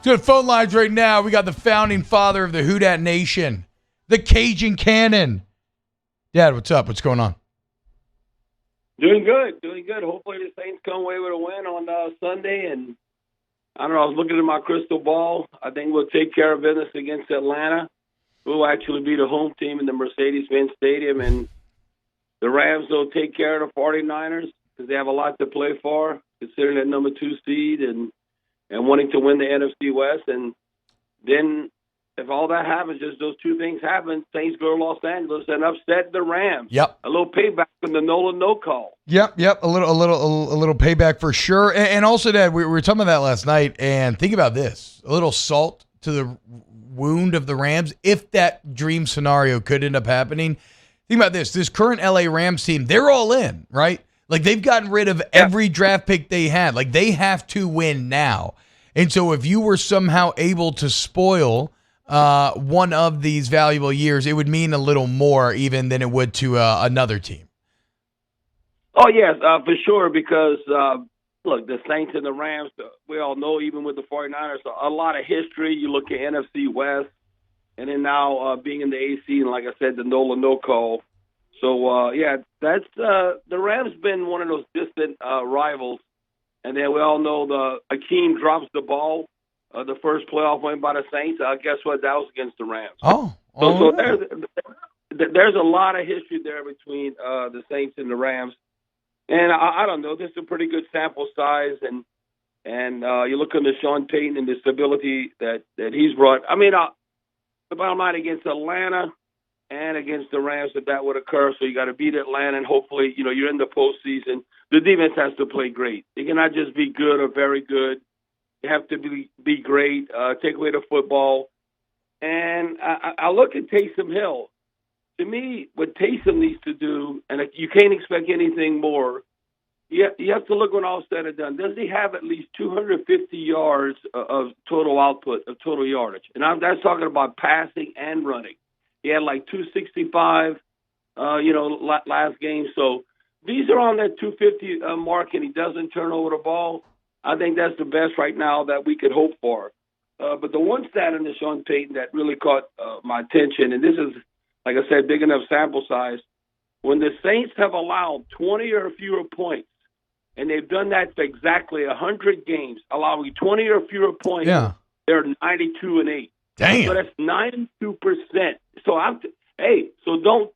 To the phone lines right now, we got the founding father of the Who Dat Nation, the Cajun Cannon. Dad, what's up? What's going on? Doing good. Hopefully the Saints come away with a win on Sunday. And I don't know, I was looking at my crystal ball. I think we'll take care of business against Atlanta. We'll actually be the home team in the Mercedes-Benz Stadium. And the Rams will take care of the 49ers because they have a lot to play for, considering that number 2 seed and wanting to win the NFC West. And then if all that happens, just those two things happen, Saints go to Los Angeles and upset the Rams. Yep. A little payback from the Nolan no call. Yep. A little payback for sure. And also, Dad, we were talking about that last night. And think about this: a little salt to the wound of the Rams. If that dream scenario could end up happening, think about this: this current LA Rams team, they're all in, right? Like they've gotten rid of every draft pick they had. Like they have to win now. And so, if you were somehow able to spoil one of these valuable years, it would mean a little more even than it would to another team. Oh, yes, for sure, because, look, the Saints and the Rams, we all know, even with the 49ers, a lot of history. You look at NFC West, and then now being in the AC, and like I said, the Nolan no call. So, that's the Rams been one of those distant rivals. And then we all know the Akeem drops the ball. The first playoff win by the Saints, guess what? That was against the Rams. So there's a lot of history there between the Saints and the Rams. And I don't know, this is a pretty good sample size. And you look at the Sean Payton and the stability that he's brought. I mean, the bottom line against Atlanta and against the Rams, that would occur. So you got to beat Atlanta, and hopefully, you're in the postseason. The defense has to play great. It cannot just be good or very good. You have to be great, take away the football. And I look at Taysom Hill. To me, what Taysom needs to do, and you can't expect anything more, you have to look when all said and done. Does he have at least 250 yards of total output, of total yardage? And that's talking about passing and running. He had like 265, last game. So these are on that 250 mark, and he doesn't turn over the ball. I think that's the best right now that we could hope for. But the one stat in the Sean Payton that really caught my attention, and this is, like I said, big enough sample size, when the Saints have allowed 20 or fewer points, and they've done that for exactly 100 games, allowing 20 or fewer points, they're 92-8. Damn. So that's 92%. So so don't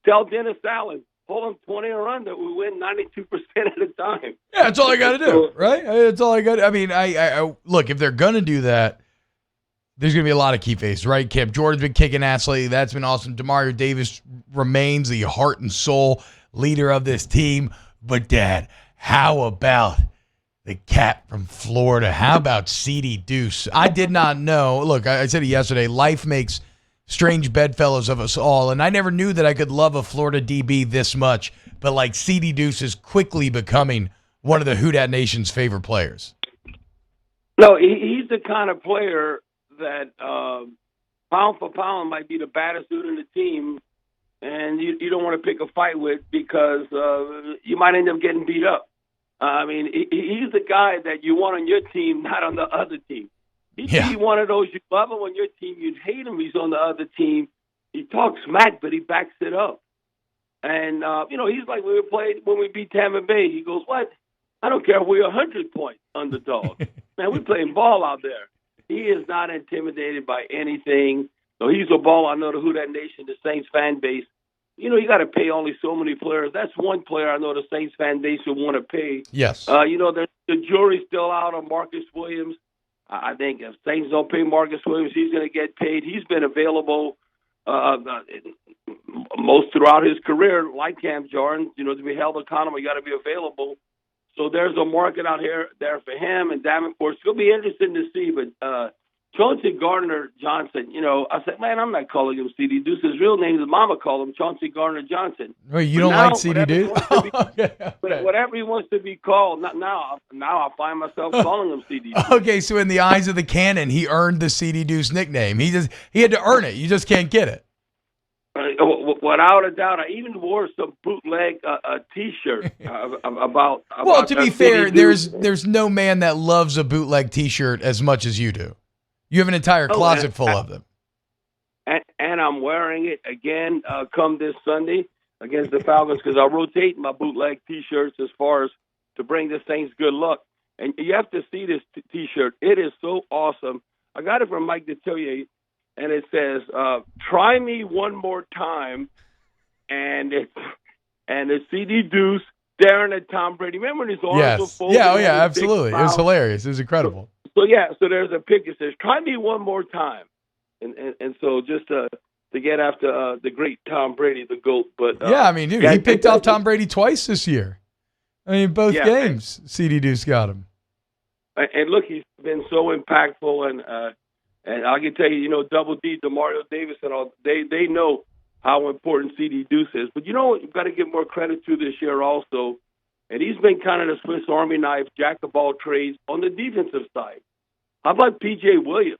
tell Dennis Allen, hold them 20 or under, we win 92% at a time. Yeah, that's all I got to do, right? That's all I got. I mean, I look, if they're going to do that, there's going to be a lot of key faces, right? Cam Jordan's been kicking ass lately. That's been awesome. Demario Davis remains the heart and soul leader of this team. But, Dad, how about the cat from Florida? How about C.D. Deuce? I did not know. Look, I said it yesterday. Life makes strange bedfellows of us all, and I never knew that I could love a Florida DB this much. But, like, C.D. Deuce is quickly becoming one of the Who Dat Nation's favorite players. No, he's the kind of player that pound for pound might be the baddest dude in the team, and you don't want to pick a fight with because you might end up getting beat up. I mean, he's the guy that you want on your team, not on the other team. He's one of those, you love him on your team, you'd hate him, he's on the other team. He talks smack, but he backs it up. And, he's like when we beat Tampa Bay, he goes, what? I don't care if we're 100-point underdog. Man, we're playing ball out there. He is not intimidated by anything. So he's a ball. I know the Who Dat Nation, the Saints fan base. You got to pay only so many players. That's one player I know the Saints fan base would want to pay. Yes. The jury's still out on Marcus Williams. I think if Saints don't pay Marcus Williams, he's going to get paid. He's been available most throughout his career, like Cam Jordan. To be held accountable, you got to be available. So there's a market out here there for him and Davenport. It's going to be interesting to see. But Chauncey Gardner-Johnson, I said, man, I'm not calling him C.D. Deuce. His real name, his mama called him Chauncey Gardner-Johnson. Wait, you don't like C.D. Deuce? Whatever he wants to be called, now I find myself calling him C.D. Deuce. Okay, so in the eyes of the canon, he earned the C.D. Deuce nickname. He had to earn it. You just can't get it. Without a doubt, I even wore some bootleg T-shirt about. Well, to be fair, there's no man that loves a bootleg T-shirt as much as you do. You have an entire closet full of them. And I'm wearing it again come this Sunday against the Falcons because I rotate my bootleg T-shirts as far as to bring the Saints good luck. And you have to see this T-shirt. It is so awesome. I got it from Mike Detillier, and it says, "Try me one more time," and it's CD Deuce staring at Tom Brady. Remember when his arms were folded? Yeah, absolutely. It was hilarious. It was incredible. So there's a picture that says, "Try me one more time." And so just to get after the great Tom Brady, the GOAT. But dude, he picked off Tom Brady twice this year. I mean, both games, CD Deuce got him. And look, he's been so impactful, and I can tell you, Double D, DeMario Davis, and all they know how important CD Deuce is. But you've got to give more credit to this year also, and he's been kind of the Swiss Army knife, jack of all trades on the defensive side. How about P.J. Williams?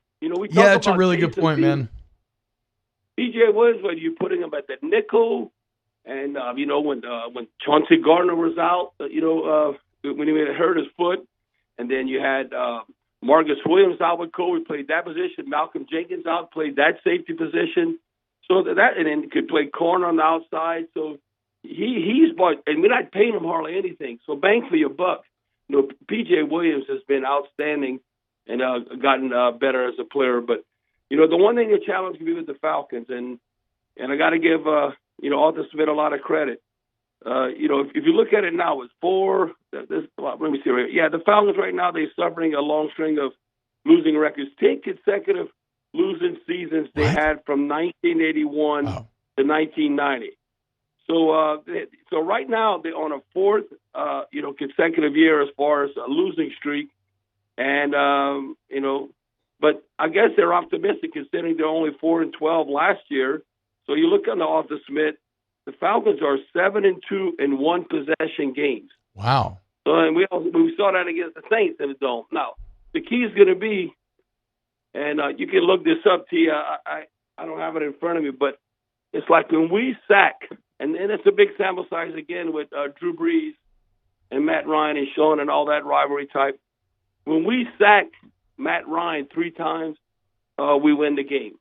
That's a really good point, man. P.J. Williams, when you're putting him at the nickel, and when Chauncey Gardner was out, when he hurt his foot, and then you had Marcus Williams out with COVID, played that position. Malcolm Jenkins out, played that safety position. So and then he could play corner on the outside. So he's bought, and we're not paying him hardly anything. So bang for your buck. P.J. Williams has been outstanding and gotten better as a player. But, the one thing the challenge can be with the Falcons, and I got to give, Arthur Smith a lot of credit. If you look at it now, it's let me see right here. Yeah, the Falcons right now, they're suffering a long string of losing records. 10 consecutive losing seasons they had from 1981 to 1990. So right now they're on a fourth, consecutive year as far as a losing streak. And, but I guess they're optimistic considering they're only 4-12 last year. So you look on the Arthur Smith, the Falcons are 7-2 in one possession games. Wow. So and we saw that against the Saints in the Dome. Now, the key is going to be, and you can look this up, T. I don't have it in front of me, but it's like when we sack, and it's a big sample size again with Drew Brees and Matt Ryan and Sean and all that rivalry type. When we sack Matt Ryan 3 times, we win the game.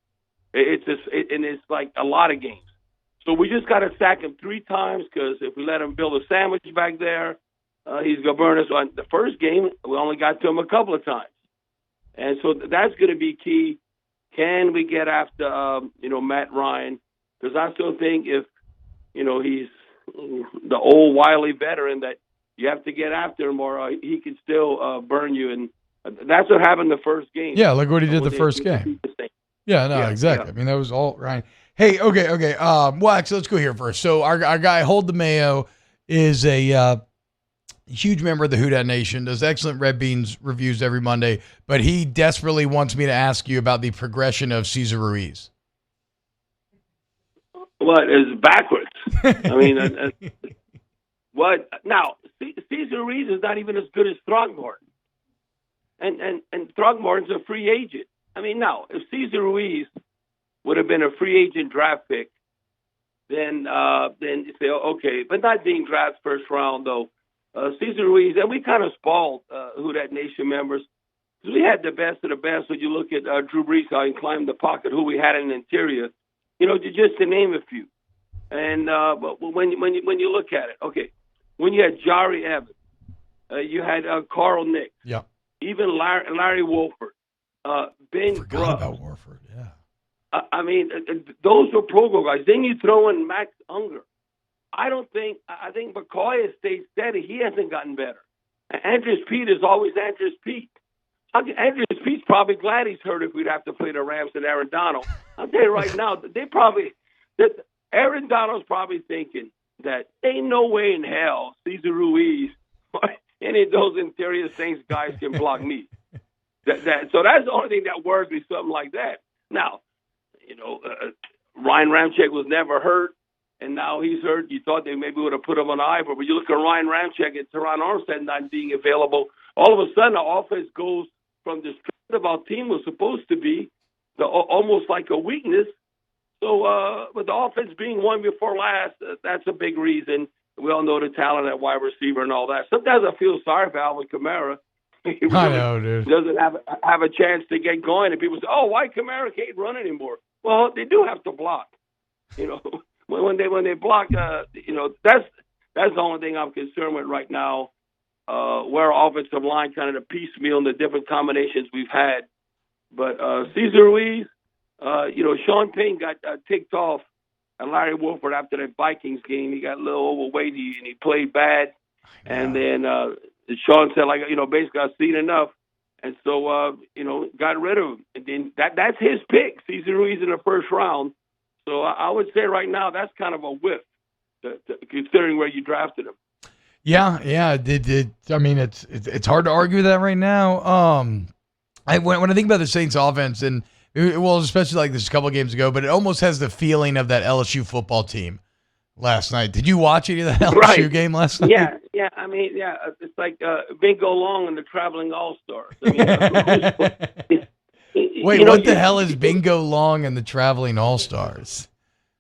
It's like a lot of games. So we just got to sack him 3 times because if we let him build a sandwich back there, he's going to burn us. On the first game, we only got to him a couple of times. And so that's going to be key. Can we get after, Matt Ryan? Because I still think if, he's the old wily veteran that you have to get after him or he can still burn you. And that's what happened the first game. Yeah, look what he did the first game. Yeah, no, exactly. Yeah. I mean, that was all Ryan. Hey, okay. Well, actually, let's go here first. So our guy, Hold the Mayo, is a huge member of the Who Dat Nation, does excellent Red Beans reviews every Monday, but he desperately wants me to ask you about the progression of Cesar Ruiz. What is backwards? I mean, what? Now, Cesar Ruiz is not even as good as Throckmorton. And Throckmorton's a free agent. I mean, now, if Cesar Ruiz would have been a free agent draft pick, then you say, okay, but not being drafted first round, though. Cesar Ruiz, and we kind of spoiled Who Dat Nation members. We had the best of the best when you look at Drew Brees, how he climbed the pocket, who we had in the interior, just to name a few. And but when you look at it, okay, when you had Jari Evans, you had Carl Nicks, yeah, even Larry Wolford, Ben Forgot about Warford, yeah. I mean, those were Pro Bowl guys. Then you throw in Max Unger. I think McCoy has stayed steady. He hasn't gotten better. Andrews Pete is always Andrews Pete. Andrews Pete's probably glad he's hurt if we'd have to play the Rams and Aaron Donald. I'll tell you right now, Aaron Donald's probably thinking that ain't no way in hell Cesar Ruiz or any of those interior Saints guys can block me. So that's the only thing that worries me, something like that. Now, Ryan Ramczyk was never hurt. And now he's hurt. You thought they maybe would have put him on IR, but when you look at Ryan Ramczyk and Teron Armstead not being available, all of a sudden the offense goes from the strength of our team was supposed to be almost like a weakness. So, with the offense being one before last, that's a big reason. We all know the talent at wide receiver and all that. Sometimes I feel sorry for Alvin Kamara. He I know, dude. doesn't have a chance to get going. And people say, "Oh, why Kamara can't run anymore?" Well, they do have to block. You know, when they block, that's the only thing I'm concerned with right now. Where our offensive line kind of the piecemeal and the different combinations we've had. But Cesar Ruiz, Sean Payton got ticked off at Larry Wolford after that Vikings game. He got a little overweight and he played bad. And then Sean said, basically I've seen enough. And so, got rid of him. And then that's his pick, Cesar Ruiz in the first round. So I would say right now that's kind of a whiff, considering where you drafted him. Yeah. I mean, it's hard to argue with that right now. When I think about the Saints offense, and especially like this a couple of games ago, but it almost has the feeling of that LSU football team last night. Did you watch any of that LSU game last night? Yeah. I mean, it's like Bingo Long and the Traveling All-Stars. I mean, Wait, what the hell is Bingo Long and the Traveling All-Stars?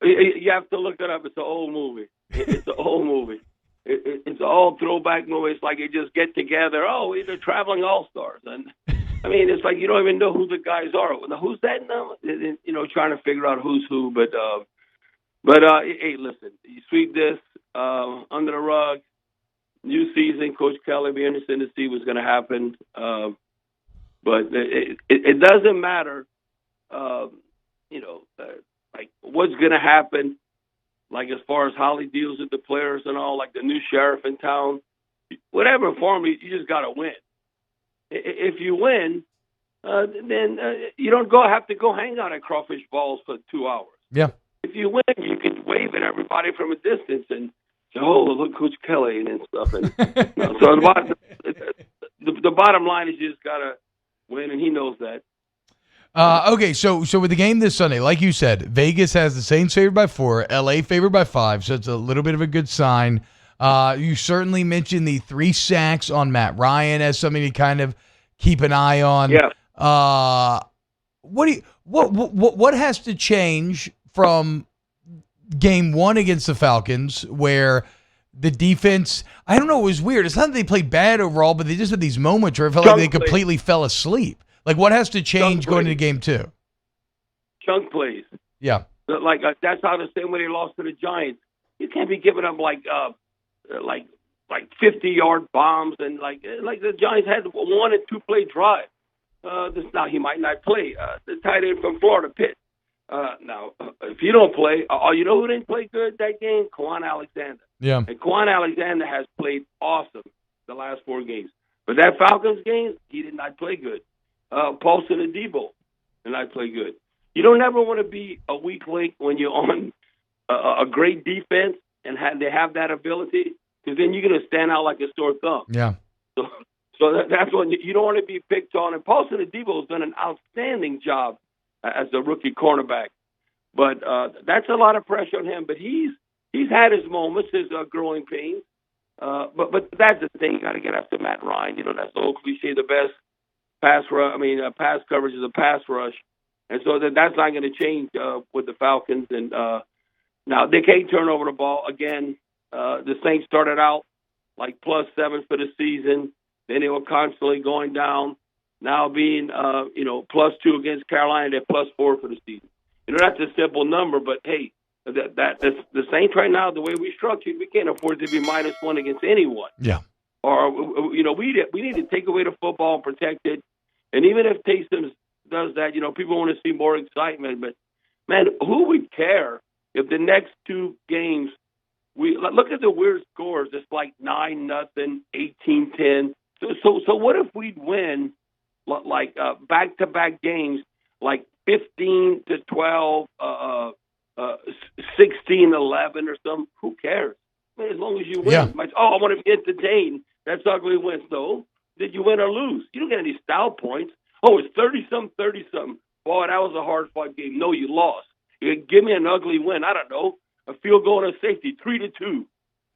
You have to look it up. It's an old movie. It's an old movie. It's an old throwback movie. It's like you just get together. Oh, we're the Traveling All-Stars. And, I mean, it's like you don't even know who the guys are. Who's that now? Trying to figure out who's who. But hey, listen, you sweep this under the rug. New season, Coach Kelly, be interested to see what's going to happen. But it doesn't matter, like what's going to happen, like as far as how he deals with the players and all, like the new sheriff in town. Whatever form, you just got to win. If you win, then you don't have to go hang out at Crawfish Balls for 2 hours. Yeah. If you win, you can wave at everybody from a distance and say, "Oh, look, Coach Kelly," and stuff. And so the bottom line is you just got to win, and he knows that. Okay, so with the game this Sunday, like you said, Vegas has the Saints favored by 4, LA favored by 5, so it's a little bit of a good sign. You certainly mentioned the 3 sacks on Matt Ryan as something to kind of keep an eye on. Yeah. What has to change from game 1 against the Falcons, where the defense, I don't know, it was weird. It's not that they played bad overall, but they just had these moments where it felt like they completely fell asleep. Like, what has to change going into game 2? Chunk plays. Yeah. Like that's how the same way they lost to the Giants. You can't be giving them like 50-yard bombs and like the Giants had 1 and 2 play drive. Now he might not play. The tight end from Florida, Pitt. Now, if you don't play, you know who didn't play good that game? Quan Alexander. Yeah. And Quan Alexander has played awesome the last 4 games. But that Falcons game, he did not play good. Paulson and Debo did not play good. You don't ever want to be a weak link when you're on a great defense and they have that ability, because then you're going to stand out like a sore thumb. Yeah. So that's when you don't want to be picked on. And Paulson and Debo has done an outstanding job as a rookie cornerback. But that's a lot of pressure on him. But he's had his moments, his growing pains. But that's the thing. You got to get after Matt Ryan. That's the old cliche. The best pass coverage is a pass rush, and so that's not going to change with the Falcons. And now they can't turn over the ball again. The Saints started out like +7 for the season. Then they were constantly going down. Now being +2 against Carolina, they're +4 for the season. That's a simple number, but hey, the Saints right now, the way we structured, we can't afford to be -1 against anyone. Yeah. Or we need to take away the football and protect it. And even if Taysom does that, people want to see more excitement. But man, who would care if the next 2 games we look at the weird scores? It's like 9-0, 18-10. So what if we'd win like back-to-back games, like 15-12, 16-11 or something? Who cares? I mean, as long as you win. Yeah. I want to be entertained. That's ugly wins. No. Did you win or lose? You don't get any style points. Oh, it's 30-something, 30-something. Boy, that was a hard-fought game. No, you lost. Give me an ugly win. I don't know. A field goal and a safety, 3-2.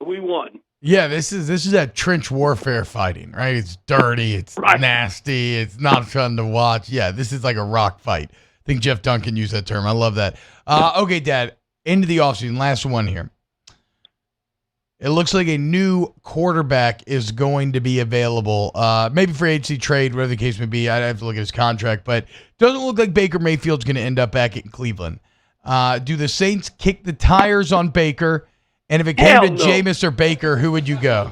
We won. Yeah, this is that trench warfare fighting, right? It's dirty, it's nasty, it's not fun to watch. Yeah, this is like a rock fight. I think Jeff Duncan used that term. I love that. Okay, Dad, into the offseason, last one here. it looks like a new quarterback is going to be available. Maybe free agency trade, whatever the case may be. I'd have to look at his contract, but doesn't look like Baker Mayfield's going to end up back in Cleveland. Do the Saints kick the tires on Baker? And if it came to Jameis or Baker, who would you go?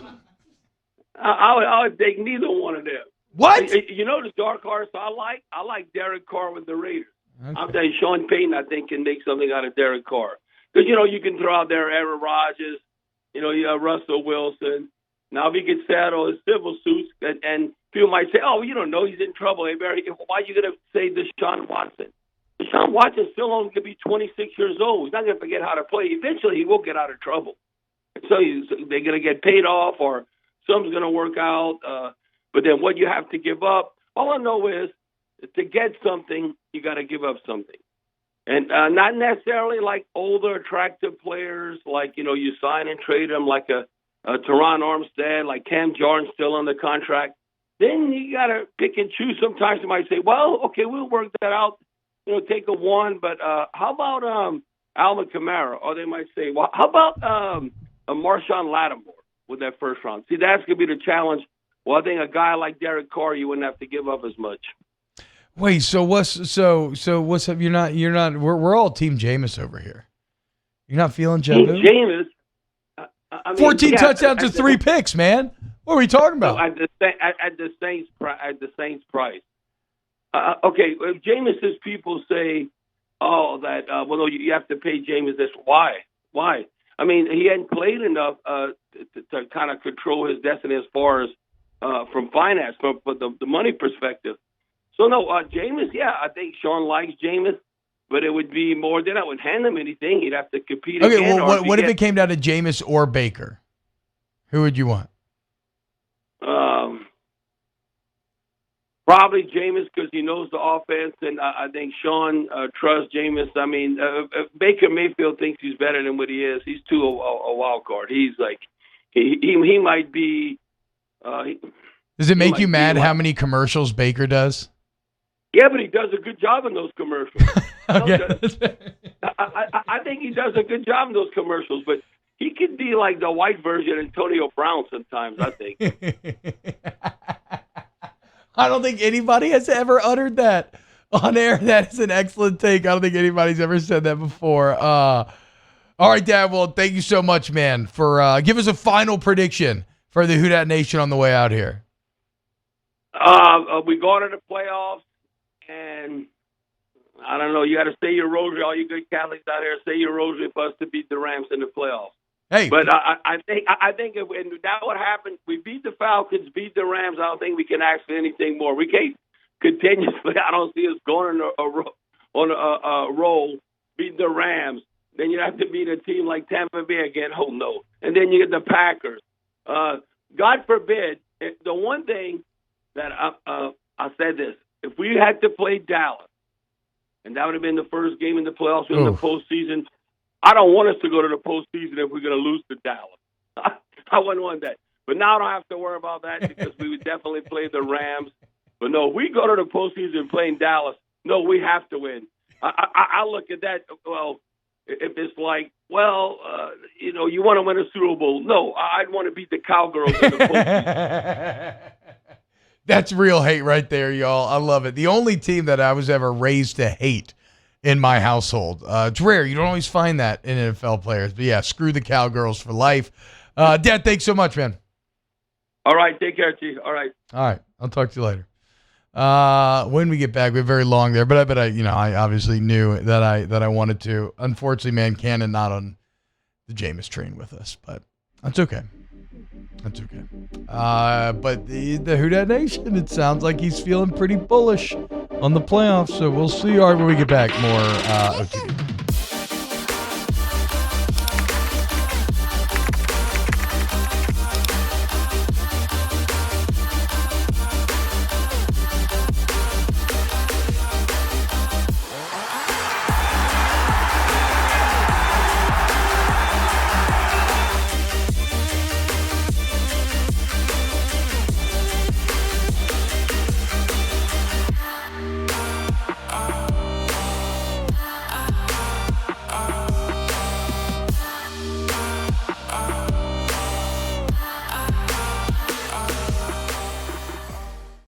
I would take neither one of them. What? You know the dark horse I like Derek Carr with the Raiders. Okay. I'm telling you, Sean Payton, I think, can make something out of Derek Carr. Because, you can throw out there Aaron Rodgers, you have Russell Wilson. Now, if he gets settled his civil suits, and people might say, oh, you don't know, he's in trouble. Hey, Barry, why are you going to say Deshaun Watson? Deshaun Watson still only going to be 26 years old. He's not going to forget how to play. Eventually, he will get out of trouble. So they're going to get paid off or something's going to work out. But then what you have to give up, all I know is to get something, you got to give up something. And not necessarily like older, attractive players, like, you sign and trade them like a Teron Armstead, like Cam Jordan still on the contract. Then you got to pick and choose. Sometimes you might say, well, okay, we'll work that out, take a one. But how about Alvin Kamara? Or they might say, well, how about a Marshawn Lattimore with that first round? See, that's going to be the challenge. Well, I think a guy like Derek Carr, you wouldn't have to give up as much. Wait, so what's up? You're not. We're all Team Jameis over here. You're not feeling Jameis? Jameis. 14 touchdowns to 3 picks, man. What are we talking about? At the Saints price. Okay, Jameis's people say, that you have to pay Jameis this. Why? I mean, he hadn't played enough to kind of control his destiny as far as from finance, from the money perspective. So, no, Jameis, I think Sean likes Jameis, but it would be more than I would hand him anything. He'd have to compete again. Okay, well, what if it came down to Jameis or Baker? Who would you want? Probably Jameis because he knows the offense, and I think Sean trusts Jameis. I mean, Baker Mayfield thinks he's better than what he is. He's too a wild card. He's like he might be. Does it make you mad how many commercials Baker does? Yeah, but he does a good job in those commercials. Okay. I think he does a good job in those commercials, but he could be like the white version of Antonio Brown sometimes, I think. I don't think anybody has ever uttered that on air. That is an excellent take. I don't think anybody's ever said that before. All right, Dad. Well, thank you so much, man, for give us a final prediction for the Who Dat Nation on the way out here. We go to the playoffs, and I don't know. You got to say your rosary. All you good Catholics out here, say your rosary for us to beat the Rams in the playoffs. Hey, but I think if that would happen, we beat the Falcons, beat the Rams. I don't think we can ask for anything more. We can't continuously. I don't see us going on a roll, beat the Rams. Then you have to beat a team like Tampa Bay again. Oh no! And then you get the Packers. God forbid. The one thing that I said this: if we had to play Dallas, and that would have been the first game in the playoffs in the postseason. I don't want us to go to the postseason if we're going to lose to Dallas. I wouldn't want that. But now I don't have to worry about that because we would definitely play the Rams. But no, we go to the postseason playing Dallas. No, we have to win. I look at that. Well, if it's like, you want to win a Super Bowl. No, I'd want to beat the Cowgirls in the postseason. That's real hate right there, y'all. I love it. The only team that I was ever raised to hate in my household. It's rare. You don't always find that in NFL players. But, yeah, screw the Cowgirls for life. Dad, thanks so much, man. All right. Take care, Chief. All right. I'll talk to you later. When we get back, we're very long there. But I obviously knew that I wanted to. Unfortunately, man, Cannon not on the Jameis train with us. But that's okay. That's okay. But the Who Dat Nation, it sounds like he's feeling pretty bullish on the playoffs. So we'll see. All right, when we get back, more OTD.